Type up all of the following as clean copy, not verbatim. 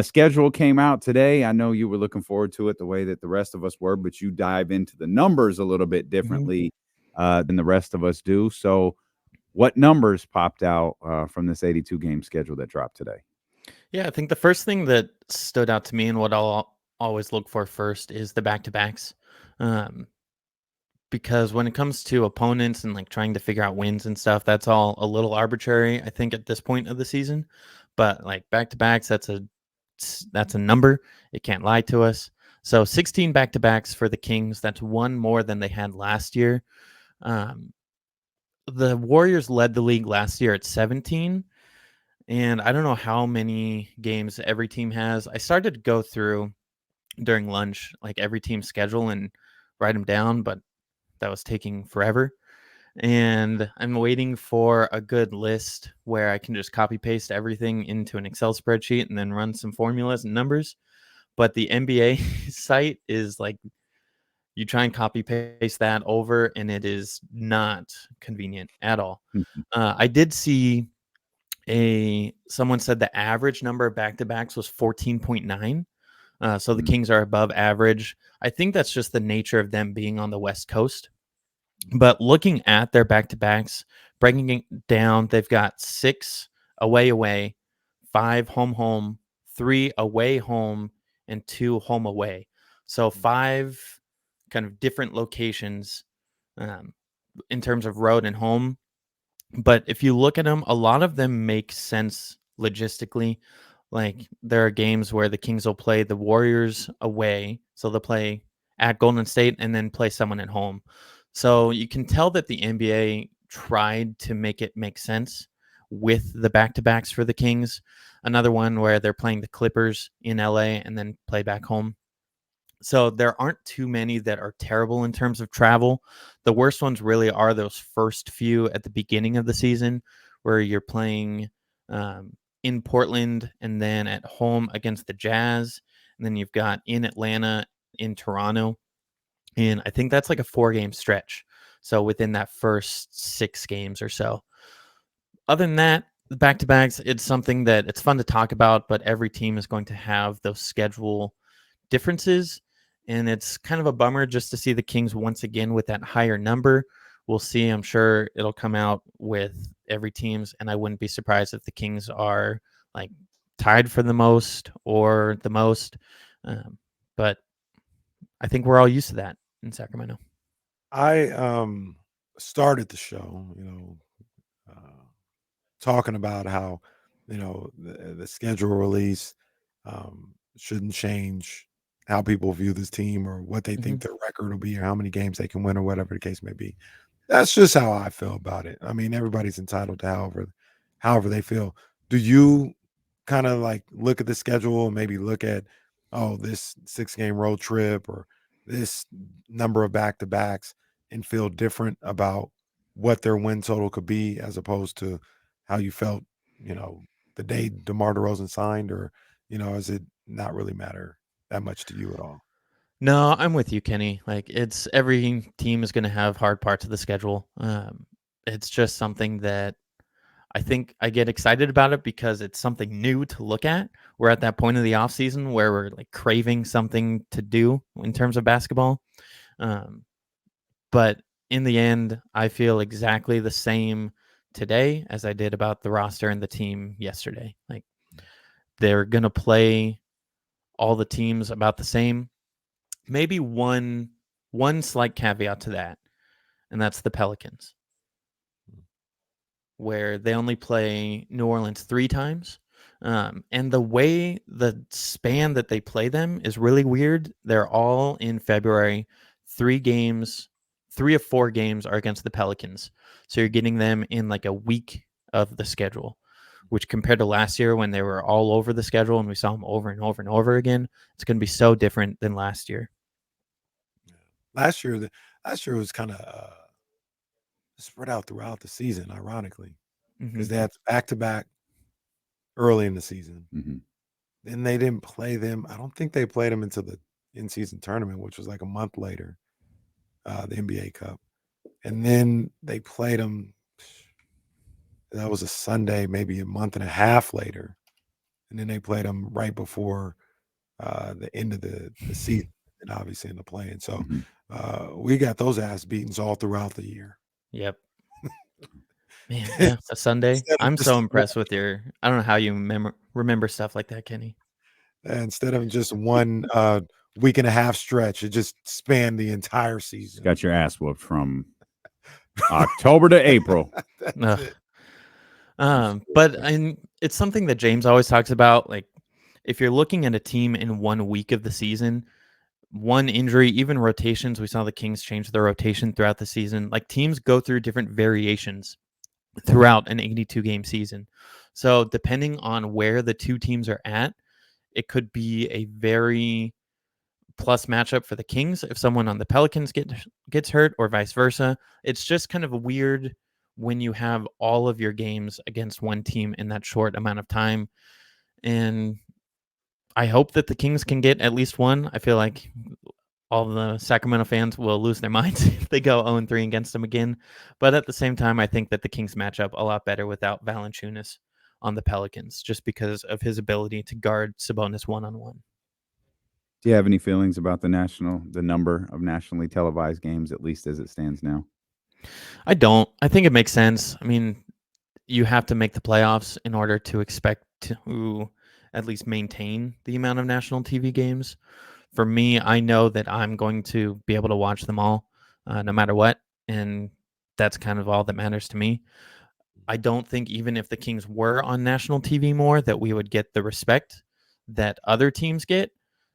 Schedule came out today. I know you were looking forward to it the way that the rest of us were, but you dive into the numbers a little bit Mhm. differently than the rest of us do. So, what numbers popped out from this 82 game schedule that dropped today? Yeah, I think the first thing that stood out to me and what I'll always look for first is the back to backs. Um, because when it comes to opponents and like trying to figure out wins and stuff, that's all a little arbitrary, I think, at this point of the season. But like back to backs, that's a number. It can't lie to us. So 16 back to backs for the Kings. That's one more than they had last year. Um, the Warriors led the league last year at 17. And I don't know how many games every team has. I started to go through during lunch, like every team's schedule and write them down, but that was taking forever. And I'm waiting for a good list where I can just copy paste everything into an Excel spreadsheet and then run some formulas and numbers. But the NBA site is like you try and copy paste that over, and it is not convenient at all. I did see a someone said the average number of back to backs was 14.9. So the Kings are above average. I think that's just the nature of them being on the West Coast. But looking at their back to backs, breaking it down, they've got 6 away, away, 5 home, home, 3 away, home, and 2 home, away. So 5 kind of different locations um, in terms of road and home. But if you look at them, a lot of them make sense logistically. Like there are games where the Kings will play the Warriors away, so they'll play at Golden State and then play someone at home. So you can tell that the NBA tried to make it make sense with the back-to-backs for the Kings. Another one where they're playing the Clippers in LA and then play back home. So there aren't too many that are terrible in terms of travel. The worst ones really are those first few at the beginning of the season where you're playing in Portland and then at home against the Jazz. And then you've got in Atlanta, in Toronto. And I think that's like a 4 game stretch. So within that first 6 games or so. Other than that, the back to backs, it's something that it's fun to talk about, but every team is going to have those schedule differences. And it's kind of a bummer just to see the Kings once again with that higher number. We'll see. I'm sure it'll come out with every team's, and I wouldn't be surprised if the Kings are like tied for the most or the most. Um, but I think we're all used to that in Sacramento. I started the show, uh, talking about how the schedule release shouldn't change how people view this team or what they Mm-hmm. think their record will be or how many games they can win or whatever the case may be. That's just how I feel about it. I mean, everybody's entitled to however they feel. Do you kind of like look at the schedule and maybe look at, oh, this 6 game road trip or this number of back to backs and feel different about what their win total could be as opposed to how you felt, you know, the day DeMar DeRozan signed, or, does it not really matter that much to you at all? No, I'm with you, Kenny. Like it's every team is going to have hard parts of the schedule. It's just something that I think I get excited about it because it's something new to look at. We're at that point of the off season where we're like craving something to do in terms of basketball. Um, but in the end, I feel exactly the same today as I did about the roster and the team yesterday. Like they're going to play all the teams about the same. Maybe one slight caveat to that, and that's the Pelicans, where they only play New Orleans 3 times. And the way the span that they play them is really weird. They're all in February. 3 games, 3 of 4 games are against the Pelicans. So you're getting them in like a week of the schedule, which compared to last year when they were all over the schedule and we saw them over and over and over again, it's going to be so different than last year. Yeah. Last year was kind of spread out throughout the season, ironically, Mm-hmm. because they had back to back early in the season. Mhm. Then they didn't play them. I don't think they played them until the in season tournament, which was like a month later, the NBA Cup. And then they played them. That was a Sunday, maybe a month and a half later. and then they played them right before the end of the season, and obviously in the play-in. So we got those ass beatings all throughout the year. Yep. Man, yeah, a Sunday. Instead of I'm just so impressed with your. I don't know how you remember stuff like that, Kenny. instead of just one week and a half stretch, it just spanned the entire season. Got your ass whooped from October to April. That's it. But it's something that James always talks about. Like, if you're looking at a team in 1 week of the season, one injury, even rotations, we saw the Kings change their rotation throughout the season. Like, teams go through different variations throughout an 82 game season. So depending on where the two teams are at, it could be a very plus matchup for the Kings if someone on the Pelicans gets hurt, or vice versa. It's just kind of weird when you have all of your games against one team in that short amount of time. And I hope that the Kings can get at least one. I feel like all the Sacramento fans will lose their minds if they go 0-3 against them again. But at the same time, I think that the Kings match up a lot better without Valanciunas on the Pelicans, just because of his ability to guard Sabonis one-on-one. Do you have any feelings about the number of nationally televised games, at least as it stands now? I don't. I think it makes sense. I mean, you have to make the playoffs in order to expect to at least maintain the amount of national TV games. For me, I know that I'm going to be able to watch them all, no matter what, and that's kind of all that matters to me. I don't think even if the Kings were on national TV more, that we would get the respect that other teams get.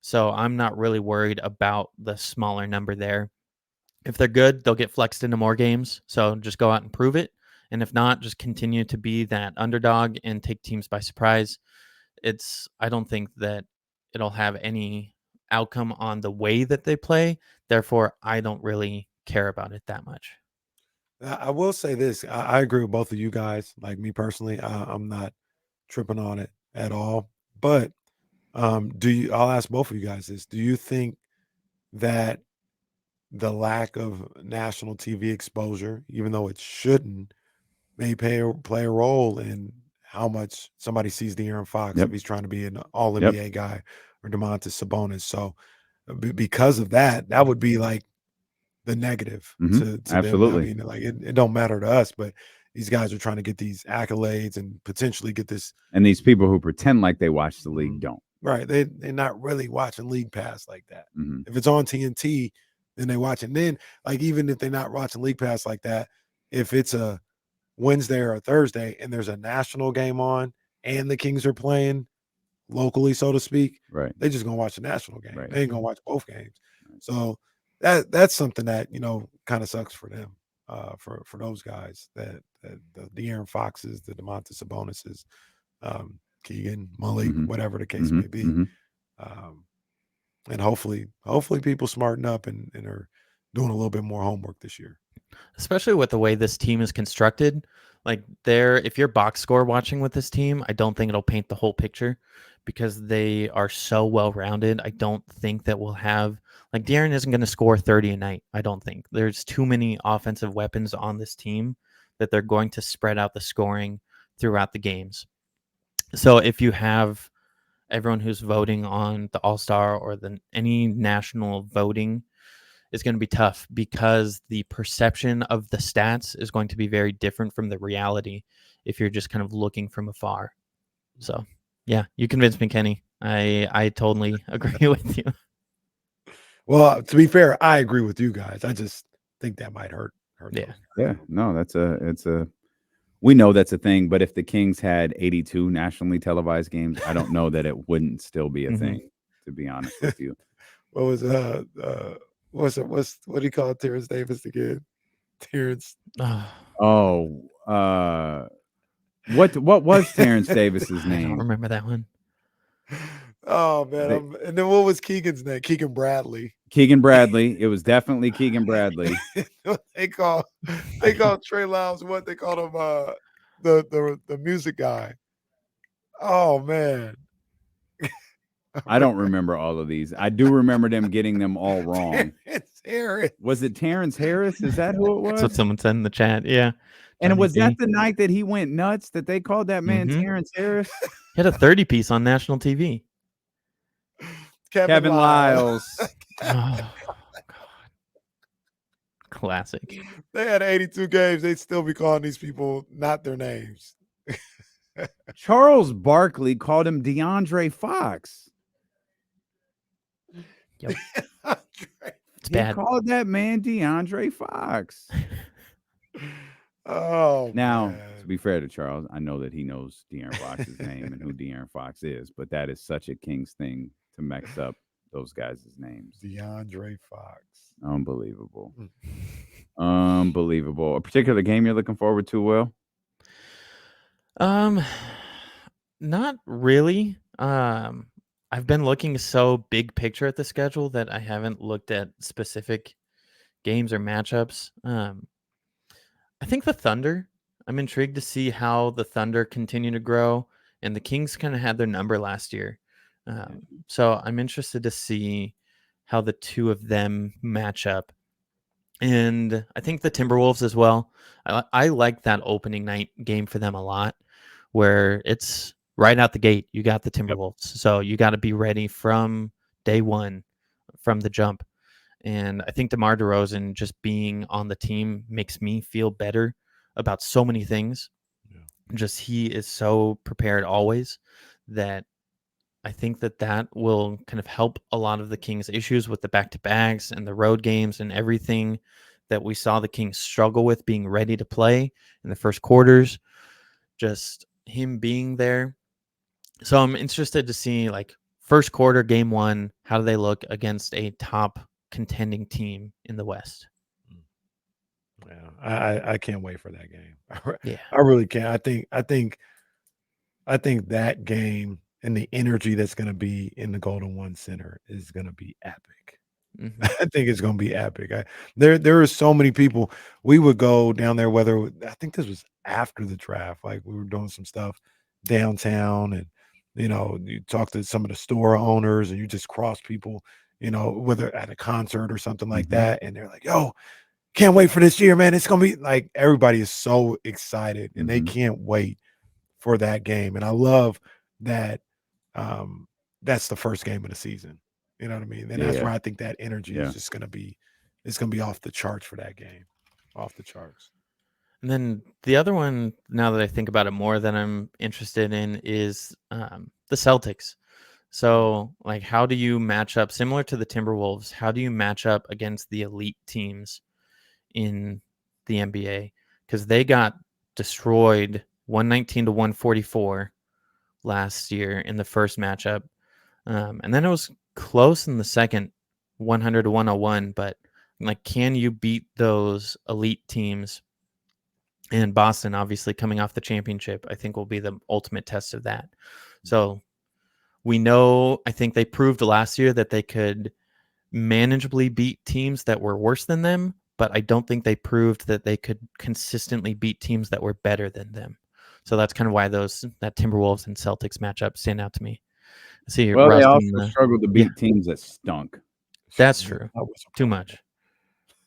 So I'm not really worried about the smaller number there. If they're good, they'll get flexed into more games. So just go out and prove it. And if not, just continue to be that underdog and take teams by surprise. I don't think that it'll have any outcome on the way that they play. Therefore, I don't really care about it that much. I will say this. I agree with both of you guys. Like me personally, I'm not tripping on it at all. But I'll ask both of you guys this. Do you think that the lack of national TV exposure, even though it shouldn't, may play a role in how much somebody sees De'Aaron Fox if he's trying to be an all NBA guy, or Domantas Sabonis? So because of that, that would be like the negative to Absolutely. them. I mean, like it don't matter to us, but these guys are trying to get these accolades and potentially get this. And these people who pretend like they watch the league don't. Right. They're not really watching League Pass like that. If it's on TNT, then they watch it. And then, like, even if they're not watching League Pass like that, if it's a Wednesday or a Thursday and there's a national game on and the Kings are playing locally, so to speak, right, they're just gonna watch the national game. Right. They ain't gonna watch both games. Right. So that's something that kind of sucks for them, for those guys, that the De'Aaron Foxes, the Domantas Sabonis's, Keegan, Malik, whatever the case may be. And hopefully people smarten up and are doing a little bit more homework this year. Especially with the way this team is constructed. Like, if you're box score watching with this team, I don't think it'll paint the whole picture, because they are so well-rounded. I don't think that we'll have, like, De'Aaron isn't going to score 30 a night. I don't think. There's too many offensive weapons on this team that they're going to spread out the scoring throughout the games. So if you have everyone who's voting on the All-Star or any national voting, is going to be tough, because the perception of the stats is going to be very different from the reality if you're just kind of looking from afar. So, yeah, you convinced me, Kenny. I totally agree with you. Well, to be fair, I agree with you guys. I just think that might hurt. Yeah. No, we know that's a thing. But if the Kings had 82 nationally televised games, I don't know that it wouldn't still be a thing, to be honest with you. What was what do you call Terrence Davis again? Terrence. What was Terrence Davis's name? I don't remember that one. Oh man! And then what was Keegan's name? Keegan Bradley. Keegan Bradley. It was definitely Keegan Bradley. They call Trey Lyles what they called him, the music guy. Oh man. I don't remember all of these. I do remember them getting them all wrong. Terrence Harris. Was it Terrence Harris? Is that who it was? That's what someone said in the chat. Yeah. And Johnny was that B. the night that he went nuts that they called that man Mhm. Terrence Harris? He had a 30-piece on national TV. Kevin Lyles. Oh, God. Classic. They had 82 games. They'd still be calling these people not their names. Charles Barkley called him DeAndre Fox. Yep. It's He bad. called that man DeAndre Fox. Oh, Now, man. to be fair to Charles, I know that he knows De'Aaron Fox's name and who De'Aaron Fox is, but that is such a Kings thing to mix up those guys' names. DeAndre Fox. Unbelievable. Unbelievable. A particular game you're looking forward to, Will? Not really. I've been looking so big picture at the schedule that I haven't looked at specific games or matchups. I think the Thunder. I'm intrigued to see how the Thunder continue to grow, and the Kings kind of had their number last year. So I'm interested to see how the two of them match up. And I think the Timberwolves as well. I like that opening night game for them a lot, where it's right out the gate. You got the Timberwolves, so you got to be ready from day one, from the jump. And I think DeMar DeRozan just being on the team makes me feel better about so many things. Yeah. Just he is so prepared always that I think that will kind of help a lot of the Kings' issues with the back-to-backs and the road games and everything that we saw the Kings struggle with being ready to play in the first quarters. Just him being there. So I'm interested to see, like, first quarter, game one, how do they look against a top contending team in the West? Yeah, I can't wait for that game. Yeah. I really can't. I think that game and the energy that's going to be in the Golden One Center is going to be epic. Mhm. I think it's going to be epic. There are so many people. We would go down there. I think this was after the draft. Like we were doing some stuff downtown, and you talk to some of the store owners, and you just cross people. Whether at a concert or something like that, and they're like, "Yo, can't wait for this year, man! It's gonna be like everybody is so excited, and they can't wait for that game." And I love that. That's the first game of the season. You know what I mean? And that's where I think that energy is just going to be, it's going to be off the charts for that game. Off the charts. And then the other one, now that I think about it more, that I'm interested in is the Celtics. So, like, how do you match up, similar to the Timberwolves, how do you match up against the elite teams in the NBA? Because they got destroyed 119 to 144 last year in the first matchup. And then it was close in the second, 100 to 101. But, like, can you beat those elite teams? And Boston, obviously, coming off the championship, I think will be the ultimate test of that. So we know, I think they proved last year that they could manageably beat teams that were worse than them, but I don't think they proved that they could consistently beat teams that were better than them. So that's kind of why that Timberwolves and Celtics matchup stand out to me. See, Well, Russ they in also struggled to beat teams that stunk. That's true. Too much.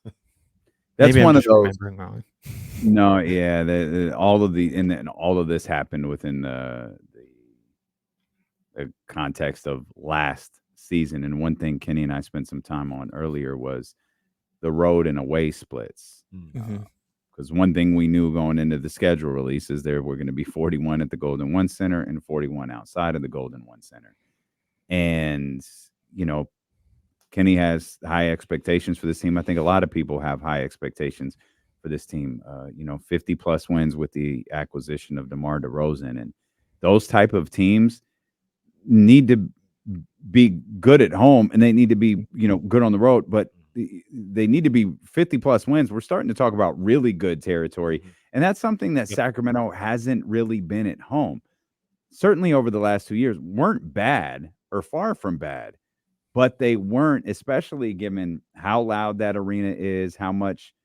That's Maybe one I'm of just those. remembering wrong. No, yeah, all of this happened within the context of last season. And one thing Kenny and I spent some time on earlier was the road and away splits. Because one thing we knew going into the schedule release is there were going to be 41 at the Golden One Center and 41 outside of the Golden One Center. And, Kenny has high expectations for this team. I think a lot of people have high expectations for this team. 50 plus wins with the acquisition of DeMar DeRozan, and those type of teams need to be good at home, and they need to be good on the road. But they need to be 50 plus wins. We're starting to talk about really good territory, and that's something that Sacramento hasn't really been at home. Certainly over the last 2 years, weren't bad or far from bad. But they weren't, especially given how loud that arena is, how much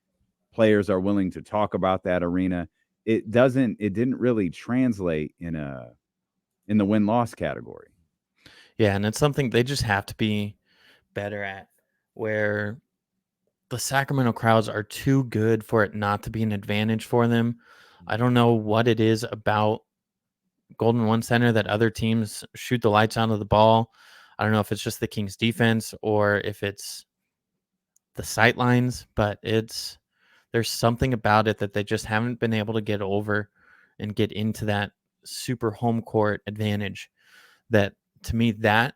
players are willing to talk about that arena. It didn't really translate in the win-loss category. Yeah, and it's something they just have to be better at, where the Sacramento crowds are too good for it not to be an advantage for them. I don't know what it is about Golden One Center that other teams shoot the lights out of the ball. I don't know if it's just the Kings defense or if it's the sight lines, but there's something about it that they just haven't been able to get over and get into that super home court advantage. That, to me, that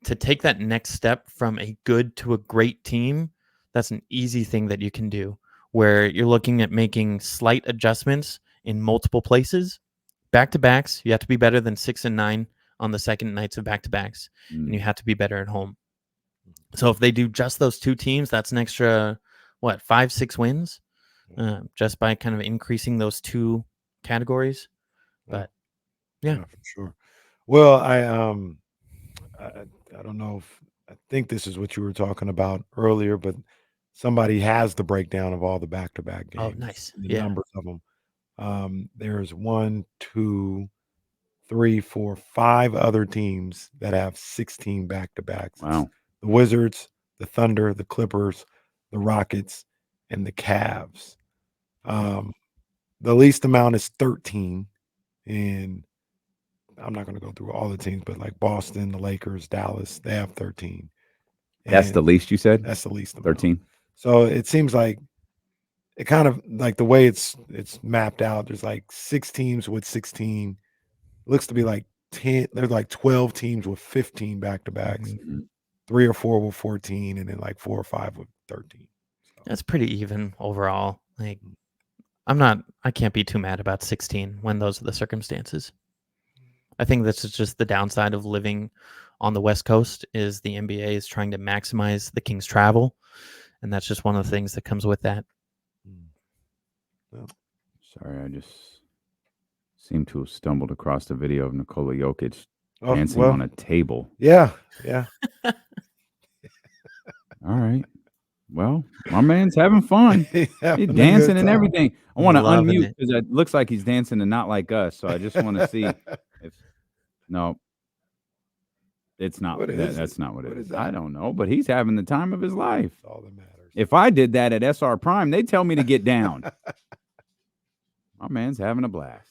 to take that next step from a good to a great team, that's an easy thing that you can do, where you're looking at making slight adjustments in multiple places. Back-to-backs, you have to be better than 6 and 9 on the second nights of back-to-backs, and you have to be better at home. So if they do just those two teams, that's an extra, 5-6 wins, just by kind of increasing those two categories. But yeah, for sure. Well, I don't know if I think this is what you were talking about earlier, but somebody has the breakdown of all the back-to-back games. Oh, nice. The Yeah. numbers of them. There's 1, 2, 3, 4, 5 other teams that have 16 back-to-backs. Wow. The Wizards, the Thunder, the Clippers, the Rockets, and the Cavs. The least amount is 13, and I'm not going to go through all the teams, but like Boston, the Lakers, Dallas, they have 13. That's the least you said? That's the least amount. 13. So it seems like it kind of like the way it's mapped out. There's like 6 teams with 16. Looks to be like 10. There's like 12 teams with 15 back-to-backs, 3 or 4 with 14, and then like 4 or 5 with 13. So That's pretty even overall. Like, I can't be too mad about 16 when those are the circumstances. I think this is just the downside of living on the West Coast is the NBA is trying to maximize the Kings' travel, and that's just one of the things that comes with that. Sorry, I just seem to have stumbled across the video of Nikola Jokic dancing on a table. Yeah. All right. Well, my man's having fun. He's dancing and everything. I want to unmute because it looks like he's dancing and not like us. So I just want to see if no, it's not. That's not what it is. I don't know, but he's having the time of his life. That's all that matters. If I did that at SR Prime, they'd tell me to get down. My man's having a blast.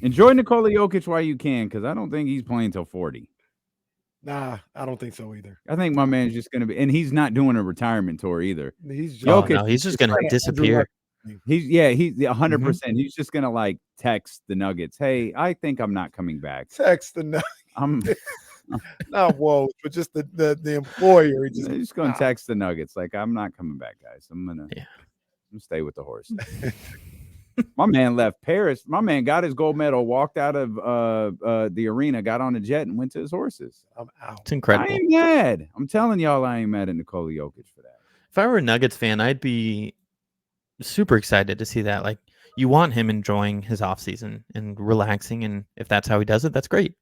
Enjoy Nikola Jokic while you can, because I don't think he's playing till 40. Nah, I don't think so either. I think my man's just going to be, and he's not doing a retirement tour either. He's just, Jokic, he's just going to disappear. He's 100%. He's just going to like text the Nuggets, "Hey, I think I'm not coming back." Text the Nuggets. I'm not Woj, but just the employer. He's just going to text the Nuggets like, "I'm not coming back, guys. I'm gonna stay with the horses." My man left Paris. My man got his gold medal, walked out of the arena, got on a jet, and went to his horses. I'm out. It's incredible. I ain't mad. I'm telling y'all, I ain't mad at Nikola Jokic for that. If I were a Nuggets fan, I'd be super excited to see that. Like, you want him enjoying his offseason and relaxing, and if that's how he does it, that's great.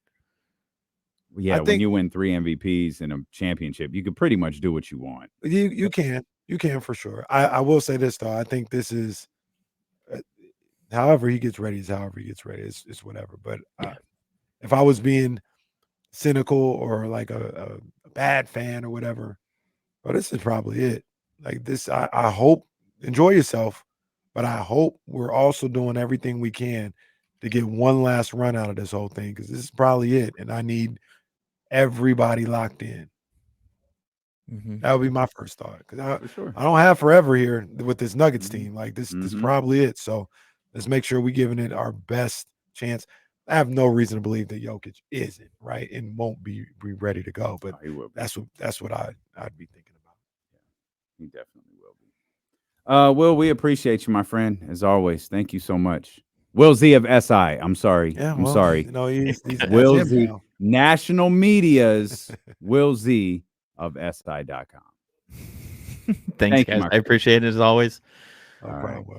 Yeah, when you win 3 MVPs and a championship, you can pretty much do what you want. You can for sure. I will say this though. I think this is however he gets ready is however he gets ready. It's whatever. But if I was being cynical or like a bad fan or whatever, well, this is probably it. Like this, I hope enjoy yourself, but I hope we're also doing everything we can to get one last run out of this whole thing, because this is probably it. And I need everybody locked in. That would be my first thought, because I don't have forever here with this Nuggets team. Like this is probably it. So let's make sure we're giving it our best chance. I have no reason to believe that Jokic isn't right and won't be ready to go, but that's what I'd be thinking about. Yeah, he definitely will be. Will, we appreciate you, my friend, as always. Thank you so much. Will Z of SI. I'm sorry. Yeah, I'm sorry. No, he's Will Z. National Media's Will Z of SI.com. Thanks, guys. I appreciate it as always. No problem.